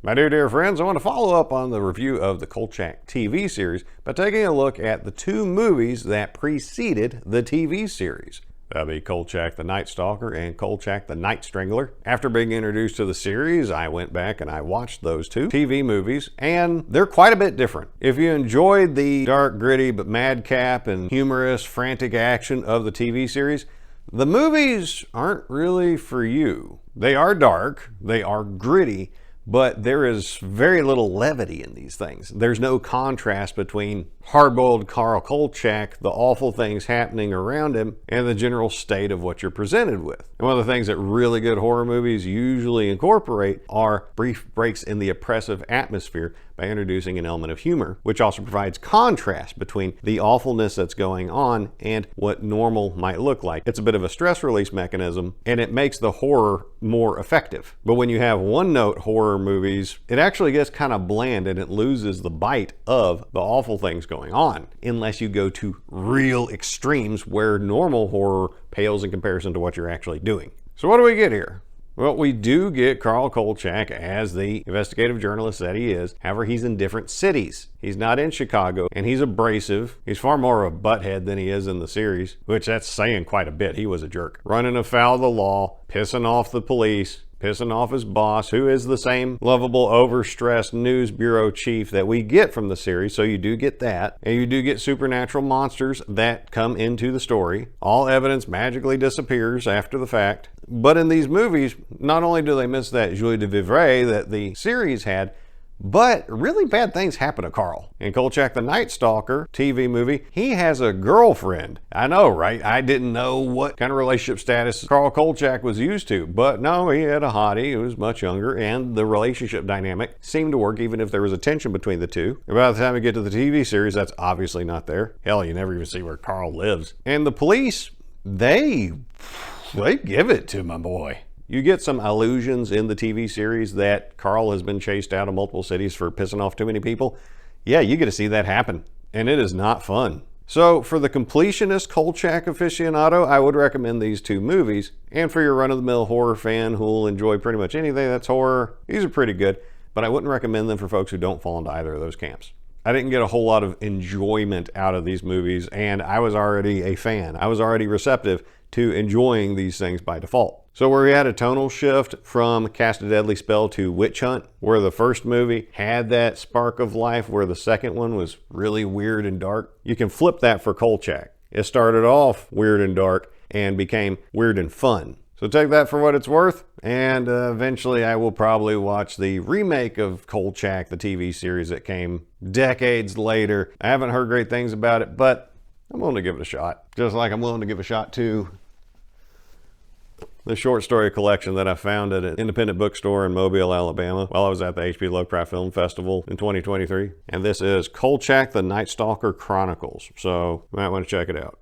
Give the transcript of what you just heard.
My dear friends, I want to follow up on the review of the Kolchak TV series by taking a look at the two movies that preceded the TV series. That'd be Kolchak the Night Stalker and Kolchak the Night Strangler. After being introduced to the series, I went back and I watched those two TV movies, and they're quite a bit different. If you enjoyed the dark, gritty, but madcap and humorous, frantic action of the TV series, the movies aren't really for you. They are dark, they are gritty, but there is very little levity in these things. There's no contrast between hard-boiled Carl Kolchak, the awful things happening around him, and the general state of what you're presented with. And one of the things that really good horror movies usually incorporate are brief breaks in the oppressive atmosphere by introducing an element of humor, which also provides contrast between the awfulness that's going on and what normal might look like. It's a bit of a stress release mechanism, and it makes the horror more effective. But when you have one-note horror movies, it actually gets kind of bland and it loses the bite of the awful things going on, unless you go to real extremes where normal horror pales in comparison to what you're actually doing. So what do we get here? Well, we do get Carl Kolchak as the investigative journalist that he is. However, he's in different cities. He's not in Chicago, and he's abrasive. He's far more of a butthead than he is in the series, which that's saying quite a bit. He was a jerk. Running afoul of the law, pissing off the police, pissing off his boss, who is the same lovable, overstressed news bureau chief that we get from the series. So you do get that. And you do get supernatural monsters that come into the story. All evidence magically disappears after the fact. But in these movies, not only do they miss that joie de vivre that the series had, but really bad things happen to Carl. In Kolchak the Night Stalker TV movie, he has a girlfriend. I know, right? I didn't know what kind of relationship status Carl Kolchak was used to, but no, he had a hottie who was much younger, and the relationship dynamic seemed to work even if there was a tension between the two. And by the time we get to the TV series, that's obviously not there. Hell, you never even see where Carl lives. And the police, they give it to my boy. You get some allusions in the TV series that Carl has been chased out of multiple cities for pissing off too many people. Yeah, you get to see that happen, and it is not fun. So for the completionist Kolchak aficionado, I would recommend these two movies. And for your run-of-the-mill horror fan who will enjoy pretty much anything that's horror, these are pretty good, but I wouldn't recommend them for folks who don't fall into either of those camps. I didn't get a whole lot of enjoyment out of these movies, and I was already a fan. I was already receptive to enjoying these things by default. So where we had a tonal shift from Cast a Deadly Spell to Witch Hunt, where the first movie had that spark of life, where the second one was really weird and dark, you can flip that for Kolchak. It started off weird and dark and became weird and fun. So take that for what it's worth, and eventually I will probably watch the remake of Kolchak, the TV series that came decades later. I haven't heard great things about it, but I'm willing to give it a shot. Just like I'm willing to give a shot to the short story collection that I found at an independent bookstore in Mobile, Alabama, while I was at the H.P. Lovecraft Film Festival in 2023. And this is Kolchak the Night Stalker Chronicles. So you might want to check it out.